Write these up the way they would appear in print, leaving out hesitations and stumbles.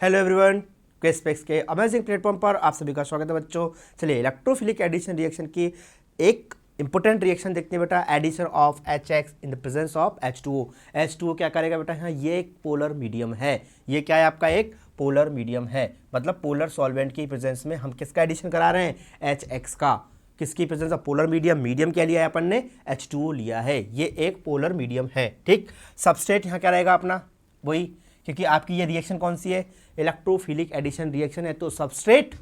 Hello everyone, क्विज़पेक्स के amazing platform पर आप सभी का स्वागत है बच्चों। चलिए इलेक्ट्रोफिलिक एडिशन रिएक्शन की एक इंपॉर्टेंट रिएक्शन देखते हैं बेटा। Addition of HX in the presence of H2O। H2O क्या करेगा बेटा? हाँ, ये एक पोलर मीडियम है। ये क्या है आपका? एक पोलर मीडियम है, मतलब पोलर सॉल्वेंट की प्रेजेंस में हम किसका एडिशन करा रहे हैं? HX का। किसकी presence of polar medium? Medium क्या लिया है अपन ने? H2O लिया है। ये एक पोलर मीडियम है। ठीक, सबस्ट्रेट यहाँ क्या रहेगा अपना? वही, क्योंकि आपकी ये रिएक्शन कौन सी है? इलेक्ट्रोफिलिक एडिशन रिएक्शन है, तो सबस्ट्रेट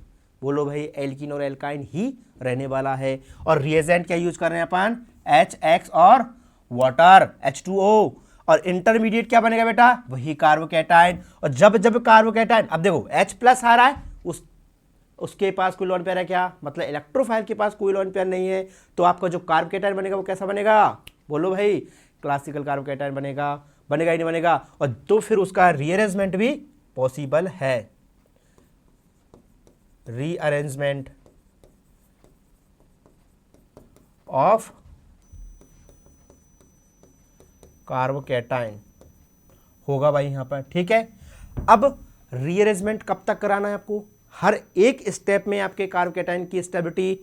बोलो भाई एल्कीन और एल्काइन ही रहने वाला है। और रिएजेंट क्या यूज कर रहे हैं अपन? HX और वाटर H2O। और इंटरमीडिएट क्या बनेगा बेटा? वही कार्बोकैटायन। और जब जब कार्बोकैटायन, अब देखो H प्लस आ रहा है, उसके पास कोई लोन पेयर है क्या? मतलब इलेक्ट्रोफाइल के पास कोई लोन पेयर नहीं है, तो आपका जो कार्बोकैटायन बनेगा वो कैसा बनेगा? बोलो भाई, क्लासिकल कार्बोकैटायन बनेगा। बनेगा ही नहीं बनेगा? और तो फिर उसका रीअरेंजमेंट भी पॉसिबल है। रीअरेंजमेंट ऑफ कार्बोकैटायन होगा भाई यहां पर। ठीक है, अब रीअरेंजमेंट कब तक कराना है आपको? हर एक स्टेप में आपके कार्बोकैटायन की स्टेबिलिटी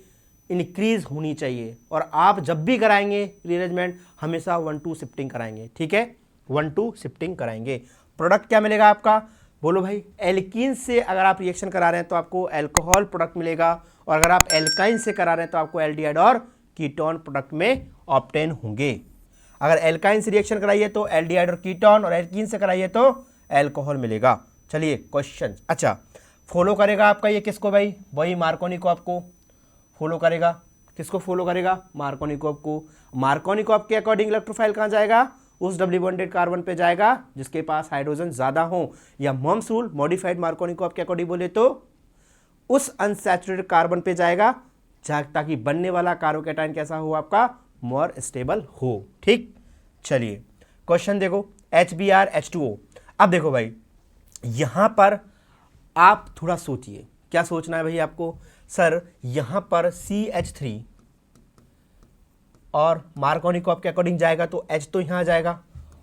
इंक्रीज होनी चाहिए। और आप जब भी कराएंगे रीअरेंजमेंट, हमेशा 1-2 शिफ्टिंग कराएंगे। ठीक है, 1-2 शिफ्टिंग कराएंगे। प्रोडक्ट क्या मिलेगा आपका? बोलो भाई, एल्कीन से अगर आप रिएक्शन करा रहे हैं तो आपको अल्कोहल प्रोडक्ट मिलेगा, और अगर आप एल्काइन से करा रहे हैं तो आपको एल्डिहाइड और कीटोन प्रोडक्ट में ऑब्टेन होंगे। अगर एल्काइन से रिएक्शन कराइए तो एल्डिहाइड और कीटोन, और एल्कीन से कराइए तो अल्कोहल मिलेगा। चलिए क्वेश्चन, अच्छा फॉलो करेगा आपका ये किसको भाई? वही मार्कोनिकॉप को फॉलो करेगा। किसको फॉलो करेगा? मार्कोनिकॉप को। मार्कोनिकॉप के अकॉर्डिंग इलेक्ट्रोफाइल कहाँ जाएगा? उस डबल बॉन्डेड कार्बन पे जाएगा जिसके पास हाइड्रोजन ज्यादा हो, या मॉम्स रूल मॉडिफाइड मार्कोनिकॉप के अकॉर्डिंग बोले तो उस अनसैचुरेटेड कार्बन पे जाएगा ताकि बनने वाला कार्बोकैटायन कैसा हो आपका? मोर स्टेबल हो। ठीक, चलिए क्वेश्चन देखो, HBr H2O। अब देखो भाई, यहां पर आप थोड़ा सोचिए। क्या सोचना है भाई आपको? सर यहां पर CH3 और मार्कोनिकॉप के अकॉर्डिंग जाएगा तो H तो यहाँ जाएगा,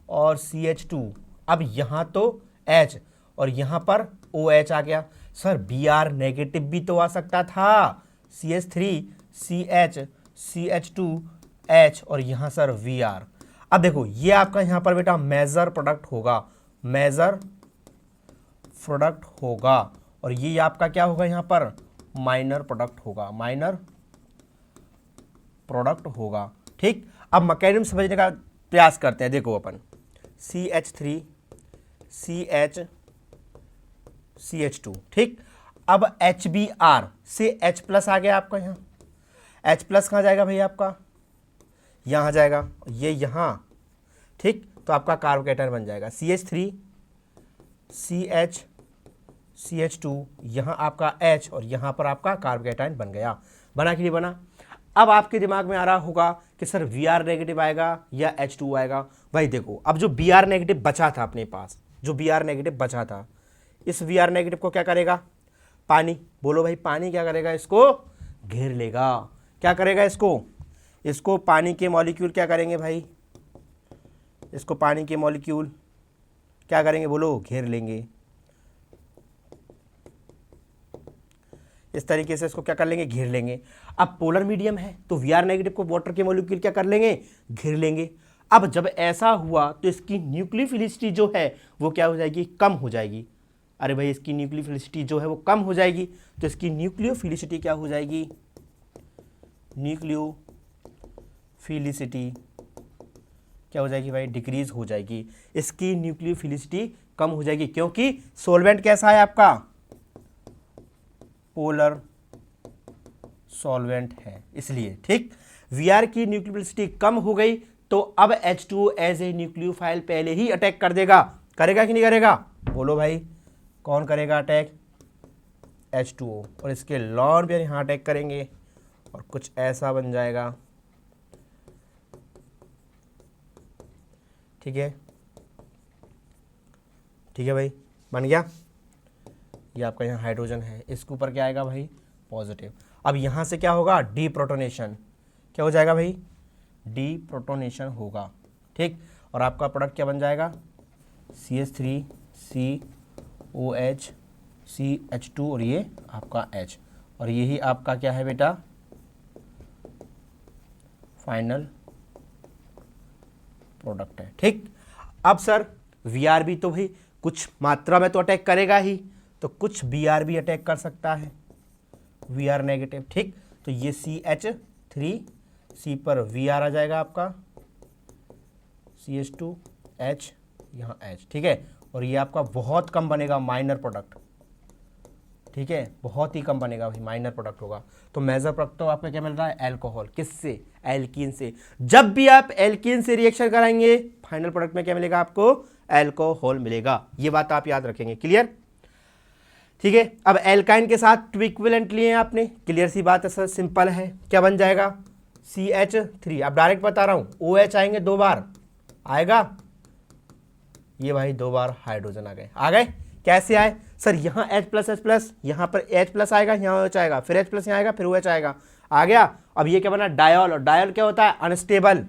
और CH2। अब यहाँ तो H, और यहाँ पर OH आ गया। सर Br नेगेटिव भी तो आ सकता था। CH3 CH CH2 H, और यहाँ सर Vr। अब देखो ये आपका यहाँ पर बेटा मेजर प्रोडक्ट होगा, मेजर प्रोडक्ट होगा, और ये आपका क्या होगा यहाँ पर? माइनर प्रोडक्ट होगा, माइनर प्रोडक्ट होगा। ठीक, अब मैकेनिज्म समझने का प्रयास करते हैं। देखो अपन CH3 CH CH2। ठीक, अब HBr से H प्लस आ गया आपका। यहाँ H प्लस कहाँ जाएगा भाई आपका? यहाँ जाएगा, ये यहाँ। ठीक, तो आपका कार्बोकैटायन बन जाएगा CH3 CH CH2, यहाँ आपका H, और यहाँ पर आपका कार्बोकैटायन बन गया। बना कि नहीं बना? अब आपके दिमाग में आ रहा होगा कि सर Br नेगेटिव आएगा या H2 आएगा। भाई देखो, अब जो Br नेगेटिव बचा था अपने पास, जो Br नेगेटिव बचा था, इस Br नेगेटिव को क्या करेगा? पानी। बोलो भाई, पानी क्या करेगा? इसको घेर लेगा। क्या करेगा इसको? इसको पानी के मॉलिक्यूल क्या करेंगे भाई? इसको पानी के मॉलिक्यूल क्या करेंगे? बोलो, घेर लेंगे। इस तरीके से इसको क्या कर लेंगे? घेर लेंगे। अब पोलर मीडियम है तो Vr नेगेटिव को वाटर के मॉलिक्यूल क्या कर लेंगे? घेर लेंगे। अब जब ऐसा हुआ तो इसकी न्यूक्लियोफिलिसिटी जो है वो क्या हो जाएगी? कम हो जाएगी। अरे भाई, इसकी न्यूक्लियोफिलिसिटी जो है वो कम हो जाएगी, तो इसकी न्यूक्लियोफिलिसिटी क्या हो जाएगी? न्यूक्लियोफिलिसिटी क्या हो जाएगी भाई? डिक्रीज हो जाएगी। इसकी न्यूक्लियोफिलिसिटी कम हो जाएगी, क्योंकि सोलवेंट कैसा है आपका? पोलर सॉल्वेंट है, इसलिए। ठीक, Vr की न्यूक्लियोफिलिसिटी कम हो गई तो अब H2O एज ए न्यूक्लियोफाइल पहले ही अटैक कर देगा। करेगा कि नहीं करेगा? बोलो भाई, कौन करेगा अटैक? H2O, और इसके लॉन पेयर यहां अटैक करेंगे और कुछ ऐसा बन जाएगा। ठीक है, ठीक है भाई, बन गया। ये आपका यहाँ हाइड्रोजन है, इसके ऊपर क्या आएगा भाई? पॉजिटिव। अब यहाँ से क्या होगा? डीप्रोटोनेशन। क्या हो जाएगा भाई? डीप्रोटोनेशन होगा। ठीक, और आपका प्रोडक्ट क्या बन जाएगा? CH3 COH CH2 और ये आपका H, और यही आपका क्या है बेटा, फाइनल प्रोडक्ट है। ठीक, अब सर VRB तो भाई कुछ मात्रा में तो अटैक करेगा ही, तो कुछ BR भी अटैक कर सकता है, VR नेगेटिव। ठीक, तो ये CH3, पर VR आ जाएगा आपका, CH2 H, यहाँ H। ठीक है, और ये आपका बहुत कम बनेगा माइनर प्रोडक्ट। ठीक है, बहुत ही कम बनेगा भाई, माइनर प्रोडक्ट होगा। तो मेजर प्रोडक्ट तो आपका क्या मिल रहा है, अल्कोहल। किससे, एल्कीन से। जब भी आप एल्कीन से रिएक्शन कराएंगे फाइनल प्रोडक्ट में क्या मिलेगा आपको, अल्कोहल मिलेगा। ये बात आप याद रखेंगे। क्लियर। ठीक है, अब एल्काइन के साथ टू इक्विवेलेंट लिए हैं आपने, क्लियर सी बात है सर, सिंपल है। क्या बन जाएगा, CH3। अब डायरेक्ट बता रहा हूं, OH आएंगे 2 बार, आएगा ये भाई 2 बार हाइड्रोजन आ गए। कैसे आए सर, यहाँ H+H+, यहाँ पर H+ आएगा, यहाँ OH आएगा, फिर H+ यहाँ आएगा, फिर OH आएगा, आ गया। अब ये क्या बना, डायोल। और डायोल क्या होता है, अनस्टेबल।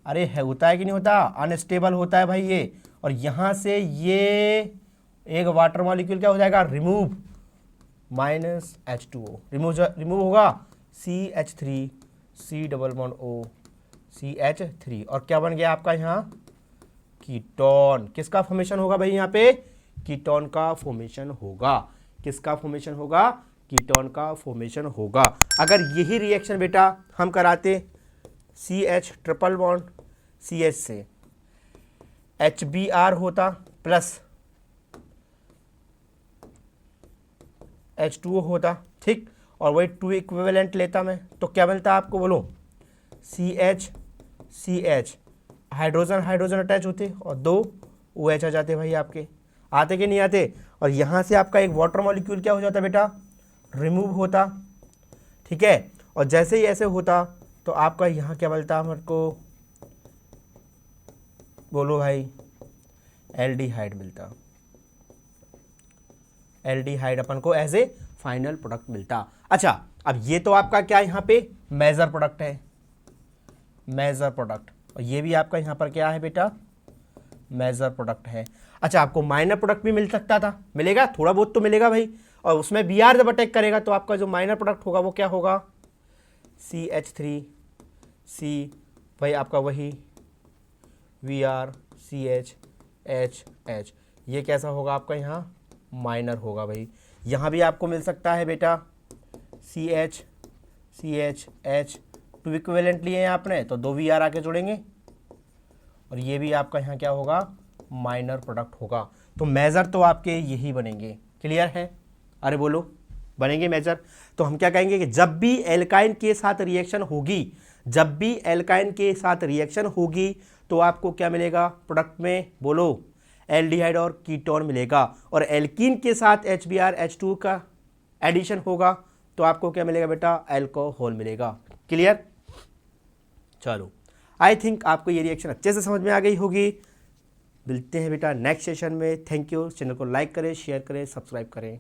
अरे है, होता है कि नहीं होता, अनस्टेबल होता है भाई ये। और यहाँ से ये एक वाटर मॉलिक्यूल क्या हो जाएगा, रिमूव, -H2O रिमूव होगा, CH3 C⋯O CH3, और क्या बन गया आपका यहाँ, कीटोन। किसका फॉर्मेशन होगा भाई, यहाँ पे कीटोन का फॉर्मेशन होगा। किसका फॉर्मेशन होगा, कीटोन का फॉर्मेशन होगा। अगर यही रिएक्शन बेटा हम कराते CH⋯ CH से, HBr होता प्लस H2O होता। ठीक, और वही 2 इक्विवेलेंट लेता मैं, तो क्या मिलता आपको, बोलो, CH हाइड्रोजन हाइड्रोजन अटैच होते और 2 OH आ जाते भाई आपके, आते कि नहीं आते। और यहाँ से आपका एक वाटर मॉलिक्यूल क्या हो जाता बेटा, रिमूव होता। ठीक है, और जैसे ही ऐसे होता तो आपका यहाँ क्या मिलता हमारे को, बोलो भाई, एल्डिहाइड मिलता। एल्डिहाइड अपन को एज ए फाइनल प्रोडक्ट मिलता। अच्छा, अब ये तो आपका क्या यहाँ पे मेजर प्रोडक्ट है, मेजर प्रोडक्ट, और ये भी आपका यहाँ पर क्या है बेटा, मेजर प्रोडक्ट है। अच्छा, आपको माइनर प्रोडक्ट भी मिल सकता था, मिलेगा, थोड़ा बहुत तो मिलेगा भाई। और उसमें BR जब अटैक करेगा तो आपका जो माइनर प्रोडक्ट होगा वो क्या होगा, CH3C, भाई आपका वही VR CH ये कैसा होगा आपका, यहाँ माइनर होगा भाई। यहाँ भी आपको मिल सकता है बेटा CH 2 इक्विवेलेंट लिए हैं आपने, तो 2 VR आके जुड़ेंगे, और ये भी आपका यहाँ क्या होगा, माइनर प्रोडक्ट होगा। तो मेजर तो आपके यही बनेंगे। क्लियर है, अरे बोलो, बनेंगे मेजर। तो हम क्या कहेंगे कि जब भी एल्काइन के साथ रिएक्शन होगी, जब भी एल्काइन के साथ रिएक्शन होगी तो आपको क्या मिलेगा प्रोडक्ट में, बोलो, एल्डिहाइड और कीटोन मिलेगा। और एल्कीन के साथ HBr H2 का एडिशन होगा तो आपको क्या मिलेगा बेटा, अल्कोहल मिलेगा। क्लियर। चलो, आई थिंक आपको ये रिएक्शन अच्छे से समझ में आ गई होगी। मिलते हैं बेटा नेक्स्ट सेशन में। Thank you. चैनल को लाइक करें, शेयर करें, सब्सक्राइब करें।